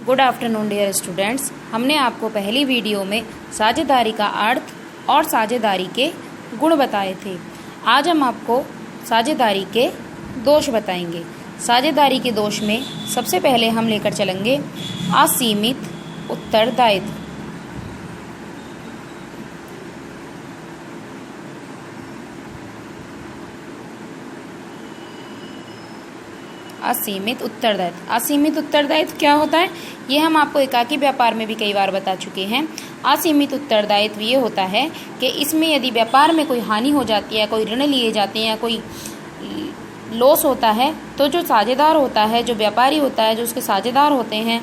Good afternoon dear students. हमने आपको पहली वीडियो में साझेदारी का अर्थ और साझेदारी के गुण बताए थे। आज हम आपको साझेदारी के दोष बताएंगे। साझेदारी के दोष में सबसे पहले हम लेकर चलेंगे असीमित उत्तरदायित्व। असीमित उत्तरदायित्व। असीमित उत्तरदायित्व क्या होता है, ये हम आपको एकाकी व्यापार में भी कई बार बता चुके हैं। असीमित उत्तरदायित्व ये होता है कि इसमें यदि व्यापार में कोई हानि हो जाती है, कोई ऋण लिए जाते हैं या कोई लॉस होता है, तो जो साझेदार होता है, जो व्यापारी होता है, जो उसके साझेदार होते हैं,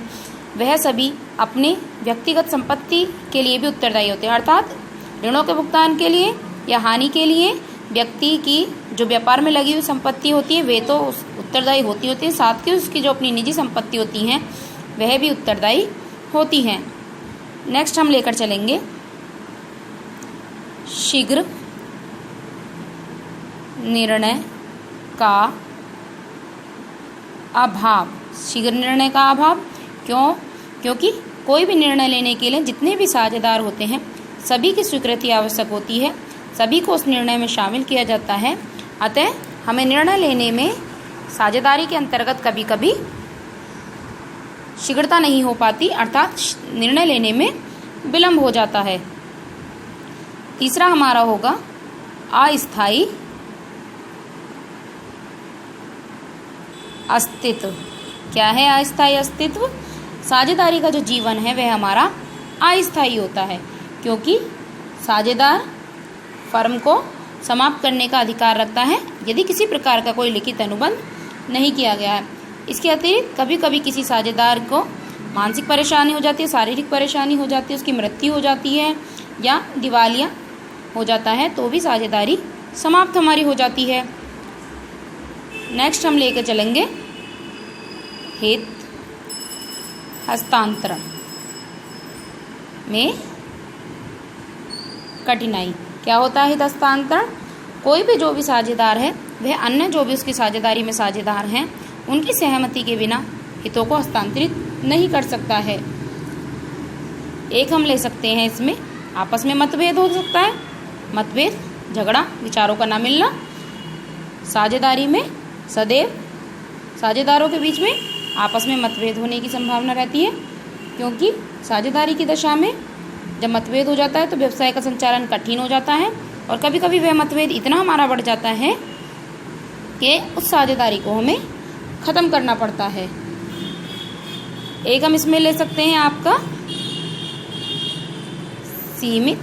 वह सभी अपने व्यक्तिगत संपत्ति के लिए भी उत्तरदायी होते हैं। अर्थात ऋणों के भुगतान के लिए या हानि के लिए व्यक्ति की जो व्यापार में लगी हुई संपत्ति होती है वे तो उत्तरदायी होती है, साथ ही उसकी जो अपनी निजी संपत्ति होती हैं वह भी उत्तरदायी होती हैं। नेक्स्ट हम लेकर चलेंगे शीघ्र निर्णय का अभाव। शीघ्र निर्णय का अभाव क्यों? क्योंकि कोई भी निर्णय लेने के लिए जितने भी साझेदार होते हैं सभी की स्वीकृति आवश्यक होती है, सभी को उस निर्णय में शामिल किया जाता है। अतः हमें निर्णय लेने में साझेदारी के अंतर्गत कभी कभी शीघ्रता नहीं हो पाती, अर्थात निर्णय लेने में विलंब हो जाता है। तीसरा हमारा होगा अस्थायी अस्तित्व। क्या है अस्थायी अस्तित्व? साझेदारी का जो जीवन है वह हमारा अस्थायी होता है, क्योंकि साझेदार फर्म को समाप्त करने का अधिकार रखता है यदि किसी प्रकार का कोई लिखित अनुबंध नहीं किया गया है। इसके अतिरिक्त कभी कभी किसी साझेदार को मानसिक परेशानी हो जाती है, शारीरिक परेशानी हो जाती है, उसकी मृत्यु हो जाती है या दिवालिया हो जाता है, तो भी साझेदारी समाप्त हमारी हो जाती है। नेक्स्ट हम लेकर चलेंगे हित हस्तांतरण में कठिनाई। क्या होता है हित हस्तांतरण? कोई भी जो भी साझेदार है वह अन्य जो भी उसकी साझेदारी में साझेदार हैं उनकी सहमति के बिना हितों को हस्तांतरित नहीं कर सकता है। एक हम ले सकते हैं, इसमें आपस में मतभेद हो सकता है। मतभेद, झगड़ा, विचारों का ना मिलना। साझेदारी में सदैव साझेदारों के बीच में आपस में मतभेद होने की संभावना रहती है, क्योंकि साझेदारी की दशा में जब मतभेद हो जाता है तो व्यवसाय का संचालन कठिन हो जाता है और कभी कभी वह मतभेद इतना हमारा बढ़ जाता है कि उस साझेदारी को हमें ख़त्म करना पड़ता है। एक हम इसमें ले सकते हैं आपका सीमित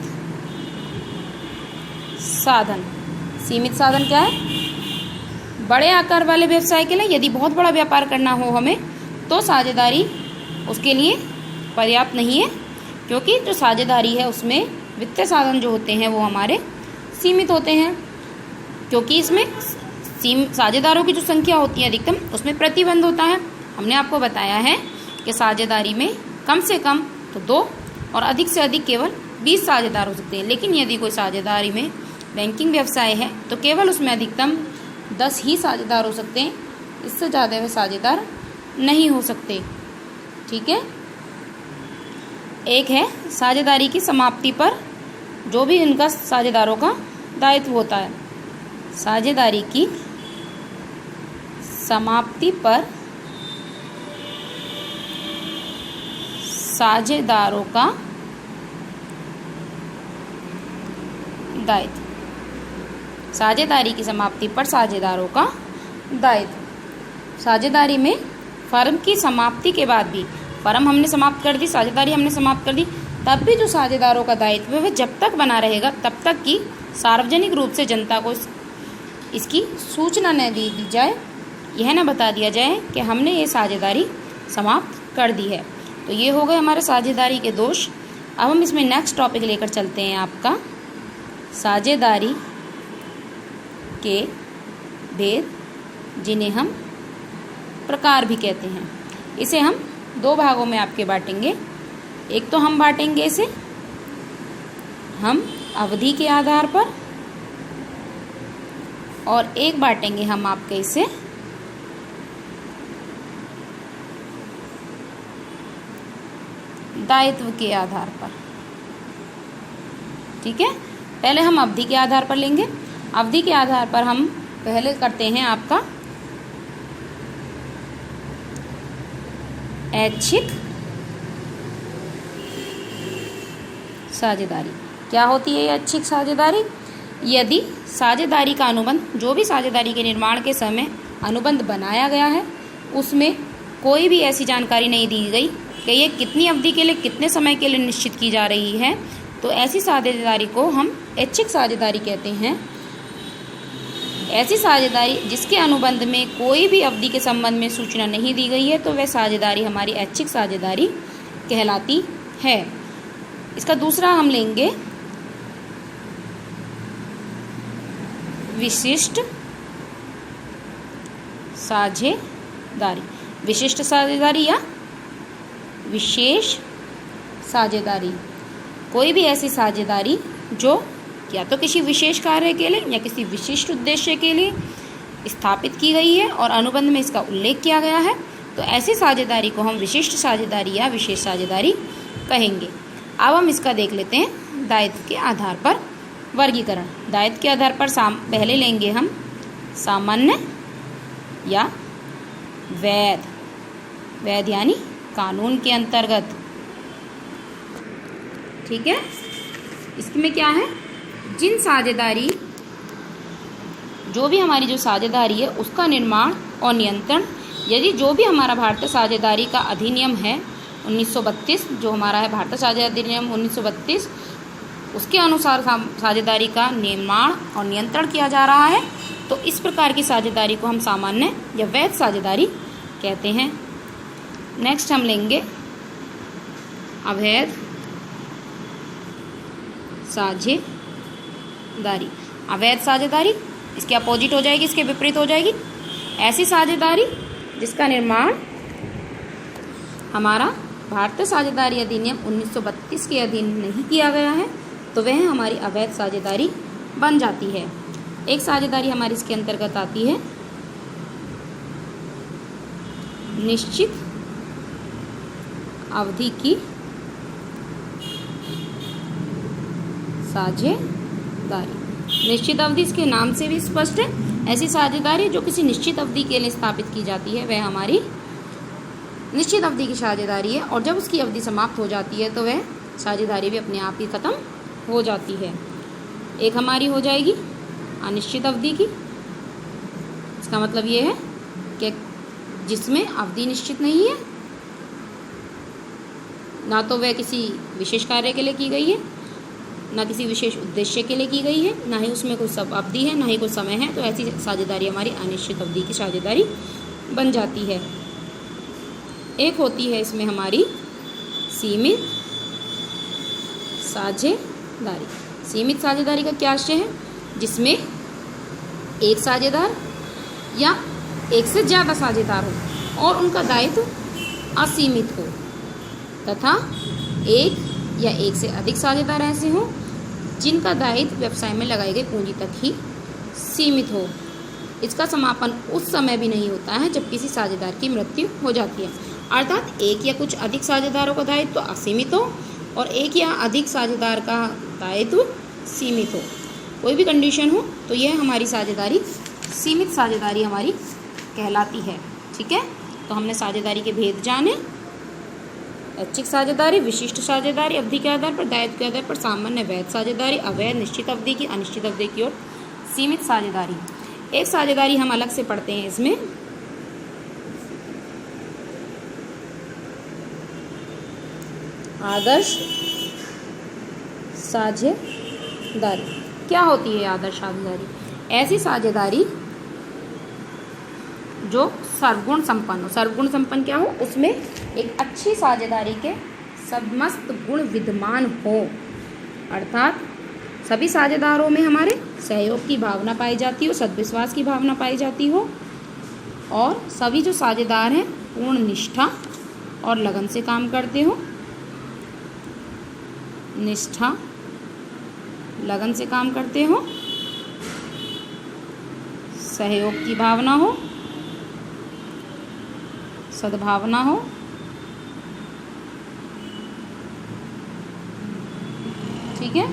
साधन। सीमित साधन क्या है? बड़े आकार वाले व्यवसाय के लिए यदि बहुत बड़ा व्यापार करना हो हमें, तो साझेदारी उसके लिए पर्याप्त नहीं है, क्योंकि जो साझेदारी है उसमें वित्तीय साधन जो होते हैं वो हमारे सीमित होते हैं, क्योंकि इसमें साझेदारों की जो संख्या होती है अधिकतम उसमें प्रतिबंध होता है। हमने आपको बताया है कि साझेदारी में कम से कम तो 2 और अधिक से अधिक केवल 20 साझेदार हो सकते हैं, लेकिन यदि कोई साझेदारी में बैंकिंग व्यवसाय है तो केवल उसमें अधिकतम 10 ही साझेदार हो सकते हैं, इससे ज़्यादा वे साझेदार नहीं हो सकते। ठीक है। एक है साझेदारी की समाप्ति पर जो भी इनका साझेदारों का दायित्व होता है। साझेदारी की समाप्ति पर साझेदारों का दायित्व। साझेदारी की समाप्ति पर साझेदारों का दायित्व। साझेदारी में फर्म की समाप्ति के बाद भी, फर्म हमने समाप्त कर दी, साझेदारी हमने समाप्त कर दी, तब भी जो साझेदारों का दायित्व है वह जब तक बना रहेगा तब तक कि सार्वजनिक रूप से जनता को इसकी सूचना न दी जाए, यह न बता दिया जाए कि हमने ये साझेदारी समाप्त कर दी है। तो ये हो गए हमारे साझेदारी के दोष। अब हम इसमें नेक्स्ट टॉपिक लेकर चलते हैं आपका साझेदारी के भेद, जिन्हें हम प्रकार भी कहते हैं। इसे हम 2 भागों में आपके बांटेंगे। एक तो हम बांटेंगे इसे हम अवधि के आधार पर, और एक बांटेंगे हम आपके इसे दायित्व के आधार पर। ठीक है, पहले हम अवधि के आधार पर लेंगे। अवधि के आधार पर हम पहले करते हैं आपका ऐच्छिक साझेदारी। क्या होती है ऐच्छिक साझेदारी? यदि साझेदारी का अनुबंध, जो भी साझेदारी के निर्माण के समय अनुबंध बनाया गया है, उसमें कोई भी ऐसी जानकारी नहीं दी गई कि ये कितनी अवधि के लिए, कितने समय के लिए निश्चित की जा रही है, तो ऐसी साझेदारी को हम ऐच्छिक साझेदारी कहते हैं। ऐसी साझेदारी जिसके अनुबंध में कोई भी अवधि के संबंध में सूचना नहीं दी गई है, तो वह साझेदारी हमारी ऐच्छिक साझेदारी कहलाती है। इसका दूसरा हम लेंगे विशिष्ट साझेदारी। विशिष्ट साझेदारी या विशेष साझेदारी, कोई भी ऐसी साझेदारी जो या तो किसी विशेष कार्य के लिए या किसी विशिष्ट उद्देश्य के लिए स्थापित की गई है और अनुबंध में इसका उल्लेख किया गया है, तो ऐसी साझेदारी को हम विशिष्ट साझेदारी या विशेष साझेदारी कहेंगे। अब हम इसका देख लेते हैं दायित्व के आधार पर वर्गीकरण। दायित्व के आधार पर पहले लेंगे हम सामान्य या वैध। वैध यानी कानून के अंतर्गत। ठीक है, इसमें क्या है, जिन साझेदारी, जो भी हमारी जो साझेदारी है उसका निर्माण और नियंत्रण, यदि जो भी हमारा भारतीय साझेदारी का अधिनियम है 1932, जो हमारा है भारतीय साझेदारी अधिनियम 1932, उसके अनुसार साझेदारी का निर्माण और नियंत्रण किया जा रहा है, तो इस प्रकार की साझेदारी को हम सामान्य या वैध साझेदारी कहते हैं। नेक्स्ट हम लेंगे अवैध साझेदारी। अवैध साझेदारी इसके अपोजिट हो जाएगी, इसके विपरीत हो जाएगी। ऐसी साझेदारी जिसका निर्माण हमारा भारतीय साझेदारी अधिनियम 1932 के अधीन नहीं किया गया है, तो वह हमारी अवैध साझेदारी बन जाती है। एक साझेदारी हमारी इसके अंतर्गत आती है निश्चित अवधि की साझेदारी। निश्चित अवधि इसके नाम से भी स्पष्ट है। ऐसी साझेदारी जो किसी निश्चित अवधि के लिए स्थापित की जाती है, वह हमारी निश्चित अवधि की साझेदारी है, और जब उसकी अवधि समाप्त हो जाती है तो वह साझेदारी भी अपने आप ही खत्म हो जाती है। एक हमारी हो जाएगी अनिश्चित अवधि की। इसका मतलब ये है कि जिसमें अवधि निश्चित नहीं है, ना तो वह किसी विशेष कार्य के लिए की गई है, ना किसी विशेष उद्देश्य के लिए की गई है, ना ही उसमें कोई सब अवधि है, ना ही कोई समय है, तो ऐसी साझेदारी हमारी अनिश्चित अवधि की साझेदारी बन जाती है। एक होती है इसमें हमारी सीमित साझेदारी। सीमित साझेदारी का क्या आशय है, जिसमें एक साझेदार या एक से ज़्यादा साझेदार हो और उनका दायित्व असीमित हो, तथा एक या एक से अधिक साझेदार ऐसे हों जिनका दायित्व व्यवसाय में लगाई गई पूंजी तक ही सीमित हो। इसका समापन उस समय भी नहीं होता है जब किसी साझेदार की मृत्यु हो जाती है, अर्थात एक या कुछ अधिक साझेदारों का दायित्व असीमित हो और एक या अधिक साझेदार का दायित्व सीमित हो। कोई भी कंडीशन हो तो यह हमारी साझेदारी सीमित साझेदारी हमारी कहलाती है। ठीक है, तो हमने साझेदारी के भेद जाने। ऐच्छिक साझेदारी, विशिष्ट साझेदारी, अवधि के आधार पर, दायित्व के आधार पर, सामान्य वैध साझेदारी, अवैध निश्चित अवधि की, अनिश्चित अवधि की और सीमित साझेदारी। एक साझेदारी हम अलग से पढ़ते हैं इसमें, आदर्श साझेदारी। क्या होती है आदर्श साझेदारी? ऐसी साझेदारी जो सर्वगुण संपन्न हो। सर्वगुण संपन्न क्या हो? उसमें एक अच्छी साझेदारी के समस्त गुण विद्यमान हो, अर्थात सभी साझेदारों में हमारे सहयोग की भावना पाई जाती हो, सद्विश्वास की भावना पाई जाती हो, और सभी जो साझेदार हैं पूर्ण निष्ठा और लगन से काम करते हो। निष्ठा, लगन से काम करते हो, सहयोग की भावना हो, सद्भावना हो ठीक है,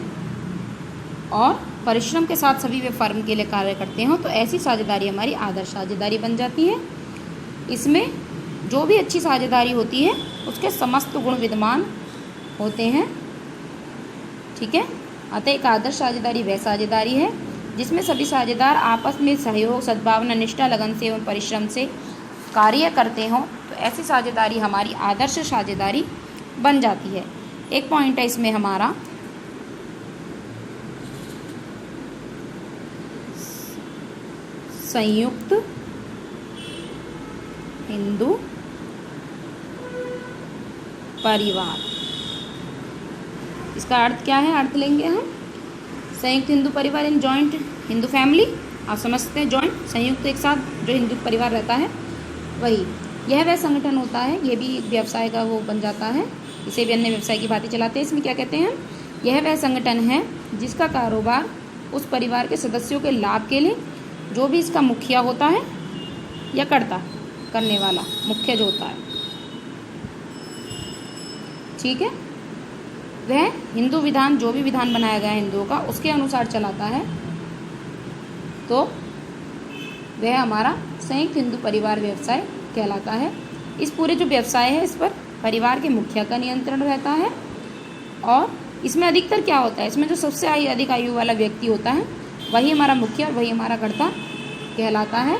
और परिश्रम के साथ सभी वे फर्म के लिए कार्य करते हो तो ऐसी साझेदारी हमारी आदर्श साझेदारी बन जाती है। इसमें जो भी अच्छी साझेदारी होती है उसके समस्त गुण विद्यमान होते हैं। ठीक है, अतः एक आदर्श साझेदारी वह साझेदारी है जिसमें सभी साझेदार आपस में सहयोग, सद्भावना, निष्ठा, लगन से एवं परिश्रम से कार्य करते हों तो ऐसी साझेदारी हमारी आदर्श साझेदारी बन जाती है। एक पॉइंट है इसमें हमारा संयुक्त हिंदू परिवार। इसका अर्थ क्या है, अर्थ लेंगे हम संयुक्त हिंदू परिवार इन जॉइंट हिंदू फैमिली। आप समझते हैं जॉइंट, संयुक्त एक साथ जो हिंदू परिवार रहता है वही, यह वह संगठन होता है। ये भी व्यवसाय का वो बन जाता है, इसे भी अन्य व्यवसाय की बातें चलाते हैं। इसमें क्या कहते हैं, यह वह संगठन है जिसका कारोबार उस परिवार के सदस्यों के लाभ के लिए जो भी इसका मुखिया होता है या कर्ता करने वाला मुख्य जो होता है, ठीक है, वह हिंदू विधान जो भी विधान बनाया गया है हिंदुओं का उसके अनुसार चलाता है तो वह हमारा संयुक्त हिंदू परिवार व्यवसाय कहलाता है। इस पूरे जो व्यवसाय है इस पर परिवार के मुखिया का नियंत्रण रहता है और इसमें अधिकतर क्या होता है, इसमें जो सबसे अधिक आयु वाला व्यक्ति होता है वही हमारा मुखिया और वही हमारा कर्ता कहलाता है।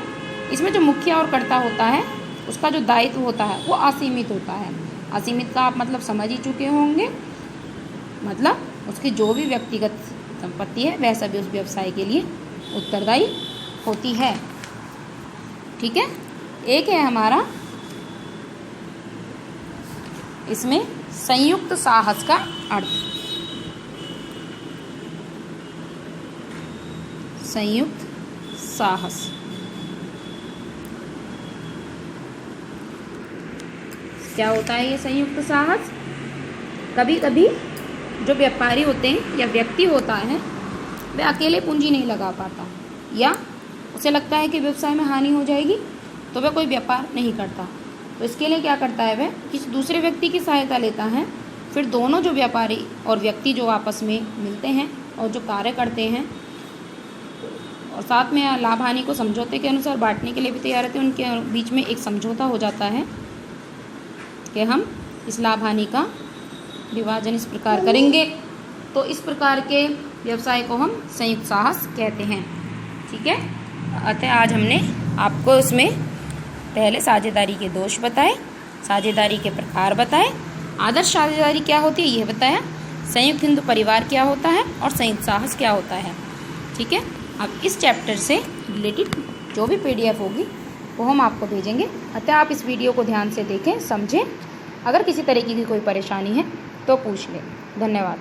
इसमें जो मुखिया और कर्ता होता है उसका जो दायित्व होता है वो असीमित होता है। असीमित का आप मतलब समझ ही चुके होंगे, मतलब उसकी जो भी व्यक्तिगत संपत्ति है वह सभी उस व्यवसाय के लिए उत्तरदायी होती है। ठीक है, एक है हमारा इसमें संयुक्त साहस का अर्थ। संयुक्त साहस क्या होता है, ये संयुक्त साहस कभी कभी जो व्यापारी होते हैं या व्यक्ति होता है वह अकेले पूंजी नहीं लगा पाता या उसे लगता है कि व्यवसाय में हानि हो जाएगी तो वह कोई व्यापार नहीं करता, तो इसके लिए क्या करता है, वह किसी दूसरे व्यक्ति की सहायता लेता है। फिर दोनों जो व्यापारी और व्यक्ति जो आपस में मिलते हैं और जो कार्य करते हैं और साथ में लाभ हानि को समझौते के अनुसार बांटने के लिए भी तैयार रहते हैं, उनके बीच में एक समझौता हो जाता है कि हम इस लाभ हानि का विभाजन इस प्रकार करेंगे। तो इस प्रकार के व्यवसाय को हम संयुक्त साहस कहते हैं। ठीक है, अतः आज हमने आपको इसमें पहले साझेदारी के दोष बताए, साझेदारी के प्रकार बताए, आदर्श साझेदारी क्या होती है यह बताया, संयुक्त हिंदू परिवार क्या होता है और संयुक्त साहस क्या होता है। ठीक है, अब इस चैप्टर से रिलेटेड जो भी PDF होगी वो हम आपको भेजेंगे, अतः आप इस वीडियो को ध्यान से देखें, समझें। अगर किसी तरीके की कोई परेशानी है तो पूछ लें। धन्यवाद।